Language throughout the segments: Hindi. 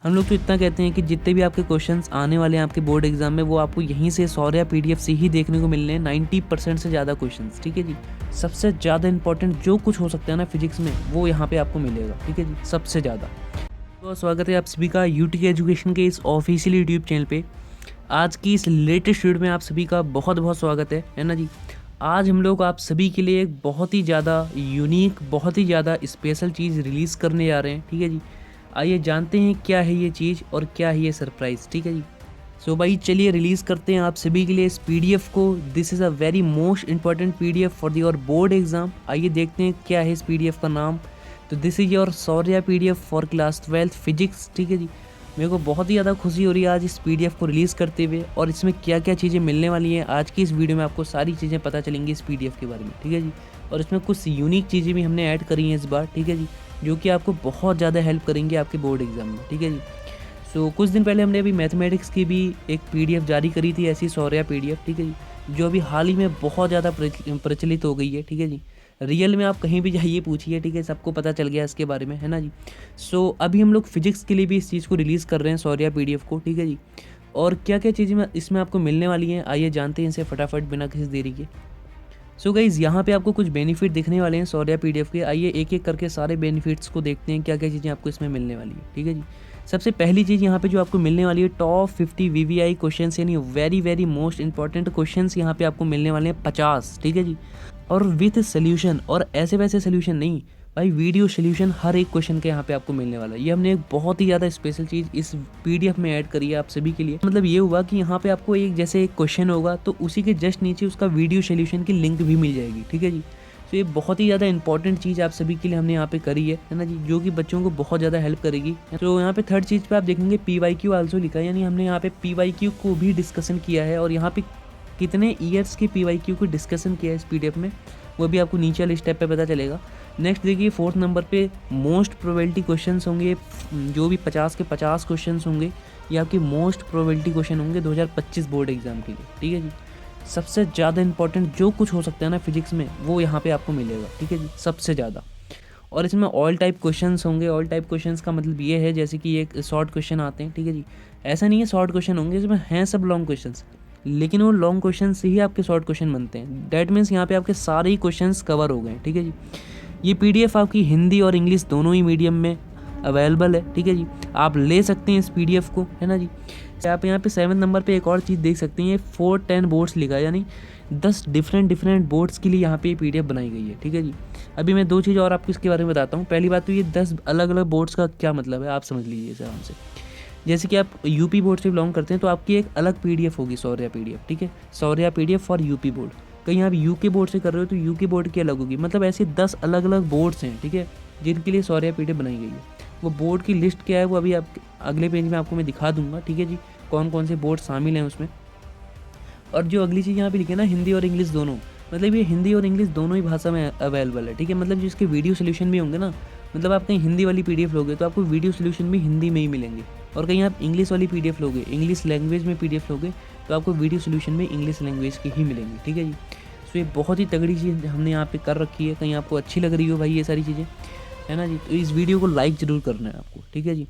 हम लोग तो इतना कहते हैं कि जितने भी आपके क्वेश्चंस आने वाले हैं आपके बोर्ड एग्जाम में वो आपको यहीं से सौर्या पीडीएफ से ही देखने को मिलने हैं। 90% से ज़्यादा क्वेश्चंस, ठीक है जी। सबसे ज़्यादा इंपॉर्टेंट जो कुछ हो सकता है ना फिजिक्स में वो यहाँ पे आपको मिलेगा, ठीक है जी, सबसे ज़्यादा। तो स्वागत है आप सभी का यूटी एजुकेशन के इस ऑफिशियल यूट्यूब चैनल पे। आज की इस लेटेस्ट वीडियो में आप सभी का बहुत बहुत स्वागत है ना जी। आज हम लोग आप सभी के लिए एक बहुत ही ज़्यादा यूनिक, बहुत ही ज़्यादा स्पेशल चीज़ रिलीज़ करने जा रहे हैं, ठीक है जी। आइए जानते हैं क्या है ये चीज़ और क्या है ये सरप्राइज़, ठीक है जी। सो भाई चलिए रिलीज़ करते हैं आप सभी के लिए इस पीडीएफ को। This is a very most important PDF for your board exam. आइए देखते हैं क्या है इस पीडीएफ का नाम। तो this is your Shaurya PDF for class 12 physics, ठीक है जी। मेरे को बहुत ही ज़्यादा खुशी हो रही है आज इस पीडीएफ को रिलीज़ करते हुए, और इसमें क्या क्या चीज़ें मिलने वाली हैं आज की इस वीडियो में आपको सारी चीज़ें पता चलेंगी इस पीडीएफ के बारे में, ठीक है जी। और इसमें कुछ यूनिक चीज़ें भी हमने ऐड करी हैं इस बार, ठीक है जी, जो कि आपको बहुत ज़्यादा हेल्प करेंगे आपके बोर्ड एग्जाम में, ठीक है जी। सो कुछ दिन पहले हमने अभी मैथमेटिक्स की भी एक पीडीएफ जारी करी थी, ऐसी सौर्या पीडीएफ, ठीक है जी, जो अभी हाल ही में बहुत ज़्यादा प्रचलित हो गई है, ठीक है जी। रियल में आप कहीं भी जाइए पूछिए, ठीक है, सबको पता चल गया इसके बारे में, है ना जी। सो अभी हम लोग फिजिक्स के लिए भी इस चीज़ को रिलीज़ कर रहे हैं सौर्या पीडीएफ को, ठीक है जी। और क्या क्या चीज़ें इसमें आपको मिलने वाली हैं आइए जानते हैं इसे फटाफट बिना किसी देरी के। सो गाइज़ यहाँ पे आपको कुछ बेनिफिट दिखने वाले हैं सौर्या पीडीएफ के। आइए एक एक करके सारे बेनिफिट्स को देखते हैं क्या क्या चीज़ें आपको इसमें मिलने वाली है, ठीक है जी। सबसे पहली चीज़ यहाँ पे जो आपको मिलने वाली है टॉप 50 वीवीआई क्वेश्चंस, यानी very very most important questions यहाँ पे आपको मिलने वाले हैं 50, ठीक है जी। और विथ सोल्यूशन, और ऐसे वैसे सोल्यूशन नहीं भाई, वीडियो सोल्यूशन हर एक क्वेश्चन के यहाँ पे आपको मिलने वाला है। ये हमने एक बहुत ही ज़्यादा स्पेशल चीज़ इस पीडीएफ में ऐड करी है आप सभी के लिए। मतलब ये हुआ कि यहाँ पे आपको एक जैसे एक क्वेश्चन होगा तो उसी के जस्ट नीचे उसका वीडियो सोल्यूशन की लिंक भी मिल जाएगी, ठीक है जी। तो ये बहुत ही ज़्यादा इंपॉर्टेंट चीज़ आप सभी के लिए हमने यहाँ पे करी है ना जी, जो कि बच्चों को बहुत ज़्यादा हेल्प करेगी। तो यहाँ पे थर्ड चीज़ पे आप देखेंगे PYQ आल्सो लिखा है, यानी हमने यहाँ पे PYQ को भी डिस्कशन किया है, और यहाँ पे कितने ईयर्स के PYQ को डिस्कशन किया है इस पीडीएफ में वो भी आपको नीचे वाले स्टेप पे पता चलेगा। नेक्स्ट देखिए फोर्थ नंबर पे मोस्ट प्रोबेबिलिटी क्वेश्चंस होंगे, जो भी 50 के 50 क्वेश्चंस होंगे ये आपके मोस्ट प्रोबेबिलिटी क्वेश्चन होंगे 2025 बोर्ड एग्जाम के लिए, ठीक है जी। सबसे ज़्यादा इंपॉर्टेंट जो कुछ हो सकता है ना फिजिक्स में वो यहाँ पे आपको मिलेगा, ठीक है जी, सबसे ज़्यादा। और इसमें ऑल टाइप क्वेश्चंस होंगे। ऑल टाइप क्वेश्चंस का मतलब ये है जैसे कि एक शॉर्ट क्वेश्चन आते हैं, ठीक है जी, ऐसा नहीं है शॉर्ट क्वेश्चन होंगे, इसमें हैं सब लॉन्ग क्वेश्चंस, लेकिन वो लॉन्ग क्वेश्चन से ही आपके शॉर्ट क्वेश्चन बनते हैं। डैट मीन्स यहाँ पे आपके सारे ही क्वेश्चंस कवर हो गए, ठीक है जी। ये पीडीएफ आपकी हिंदी और इंग्लिश दोनों ही मीडियम में अवेलेबल है, ठीक है जी, आप ले सकते हैं इस पीडीएफ को, है ना जी। आप यहाँ पे 7 नंबर पे एक और चीज़ देख सकते हैं, 410 बोर्ड्स लिखा है, यानी 10 डिफरेंट बोर्ड्स के लिए यहाँ पे पीडीएफ बनाई गई है, ठीक है जी। अभी मैं दो चीज़ और आपको इसके बारे में बताता हूँ। पहली बात तो ये 10 अलग अलग बोर्ड्स का क्या मतलब है आप समझ लीजिए इसे आराम से। जैसे कि आप यूपी बोर्ड से बिलोंग करते हैं तो आपकी एक अलग पीडीएफ होगी सौर्या पीडीएफ, ठीक है, Shaurya PDF for UP board. कहीं आप यूके बोर्ड से कर रहे हो तो यूके बोर्ड की अलग होगी। मतलब ऐसे 10 अलग अलग बोर्ड्स हैं, ठीक है, जिनके लिए सौर्या पीडीएफ बनाई गई है। वो बोर्ड की लिस्ट क्या है वो अभी आप अगले पेज में आपको मैं दिखा दूंगा, ठीक है जी, कौन कौन से बोर्ड शामिल हैं उसमें। और जो अगली चीज़ यहाँ पे लिखी है ना, हिंदी और इंग्लिश दोनों, मतलब ये हिंदी और इंग्लिश दोनों ही भाषा में अवेलेबल है, ठीक है। मतलब जिसके वीडियो सोल्यूशन भी होंगे ना, मतलब आप कहीं हिंदी वाली पीडीएफ लोगे तो आपको वीडियो सोल्यूशन भी हिंदी में ही मिलेंगे, और कहीं आप इंग्लिश वाली पीडीएफ लोगे, इंग्लिश लैंग्वेज में पीडीएफ लोगे तो आपको वीडियो सोल्यूशन में इंग्लिश लैंग्वेज के ही मिलेंगे, ठीक है जी। सो ये बहुत ही तगड़ी चीज़ हमने यहाँ पे कर रखी है, कहीं आपको अच्छी लग रही हो भाई ये सारी चीज़ें, है ना जी। तो इस वीडियो को लाइक ज़रूर करना है आपको, ठीक है जी।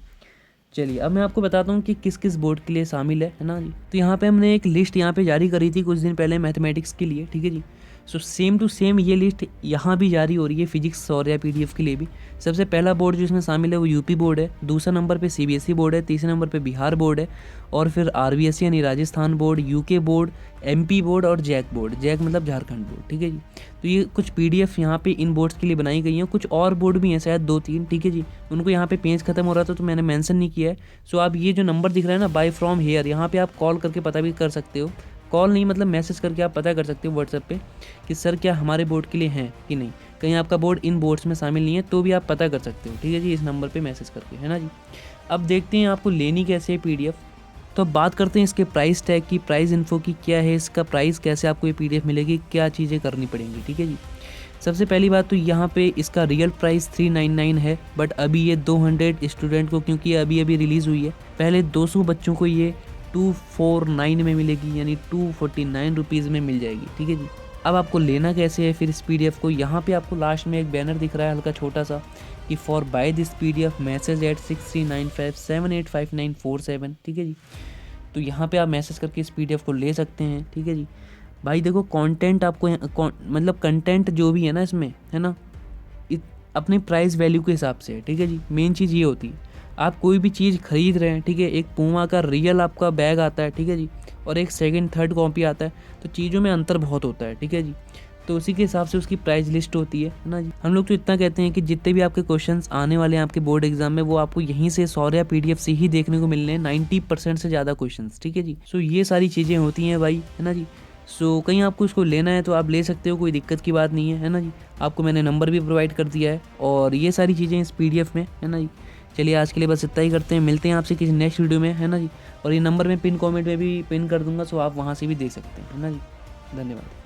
चलिए अब मैं आपको बताता हूँ कि किस किस बोर्ड के लिए शामिल है ना जी। तो यहाँ पे हमने एक लिस्ट यहाँ पे जारी करी थी कुछ दिन पहले मैथमेटिक्स के लिए, ठीक है जी। सो सेम टू सेम ये लिस्ट यहाँ भी जारी हो रही है फिजिक्स सौर्या पीडीएफ के लिए भी। सबसे पहला बोर्ड जो इसमें शामिल है वो यूपी बोर्ड है, दूसरा नंबर पे सीबीएसई बोर्ड है, तीसरे नंबर पे बिहार बोर्ड है, और फिर आरबीएसई यानी Rajasthan board, UK board, MP board और जैक बोर्ड, जैक मतलब झारखंड बोर्ड, ठीक है जी। तो ये कुछ पीडीएफ यहाँ पे इन बोर्ड्स के लिए बनाई गई हैं। कुछ और बोर्ड भी हैं शायद 2-3, ठीक है जी, उनको यहाँ पे पेज खत्म हो रहा था तो मैंने मेंशन नहीं किया है। सो आप ये जो नंबर दिख रहा है ना, बाय फ्रॉम हेयर, यहाँ पे आप कॉल करके पता भी कर सकते हो। कॉल नहीं मतलब मैसेज करके आप पता कर सकते हो व्हाट्सएप पे कि सर क्या हमारे बोर्ड के लिए हैं कि नहीं, कहीं आपका बोर्ड इन बोर्ड्स में शामिल नहीं है तो भी आप पता कर सकते हो, ठीक है जी, इस नंबर पे मैसेज करके, है ना जी। अब देखते हैं आपको लेनी कैसे है पीडीएफ। तो अब बात करते हैं इसके प्राइस टैग की, प्राइस इन्फो की, क्या है इसका प्राइस, कैसे आपको ये पीडीएफ मिलेगी, क्या चीज़ें करनी पड़ेंगी, ठीक है जी। सबसे पहली बात तो यहाँ पे इसका रियल प्राइस 399 है, बट अभी ये 200 स्टूडेंट को, क्योंकि ये अभी अभी रिलीज़ हुई है, पहले 200 बच्चों को ये 249 में मिलेगी, यानी 249 रुपीज़ में मिल जाएगी, ठीक है जी। अब आपको लेना कैसे है फिर इस PDF को, यहाँ पे आपको लास्ट में एक बैनर दिख रहा है हल्का छोटा सा कि for buy this PDF message at 6395785947, ठीक है जी। तो यहाँ पे आप मैसेज करके इस PDF को ले सकते हैं, ठीक है जी। भाई देखो कंटेंट आपको मतलब कंटेंट जो भी है ना इसमें, है ना, अपने प्राइस वैल्यू के हिसाब से है, ठीक है जी। मेन चीज़ ये होती है, आप कोई भी चीज़ खरीद रहे हैं, ठीक है, एक पूमा का रियल आपका बैग आता है, ठीक है जी, और एक सेकंड थर्ड कॉपी आता है, तो चीज़ों में अंतर बहुत होता है, ठीक है जी। तो उसी के हिसाब से उसकी प्राइस लिस्ट होती है ना जी। हम लोग तो इतना कहते हैं कि जितने भी आपके क्वेश्चंस आने वाले हैं आपके बोर्ड एग्जाम में, वो आपको यहीं से सौर्या PDF से ही देखने को मिलने हैं, 90% से ज़्यादा क्वेश्चंस, ठीक है जी। सो ये सारी चीज़ें होती हैं भाई, है ना जी। सो कहीं आपको इसको लेना है तो आप ले सकते हो, कोई दिक्कत की बात नहीं है ना जी। आपको मैंने नंबर भी प्रोवाइड कर दिया है और ये सारी चीज़ें इस PDF में, है ना जी। चलिए आज के लिए बस इतना ही करते हैं, मिलते हैं आपसे किसी नेक्स्ट वीडियो में, है ना जी। और ये नंबर मैं पिन कमेंट में भी पिन कर दूंगा, सो आप वहाँ से भी देख सकते हैं, है ना जी। धन्यवाद।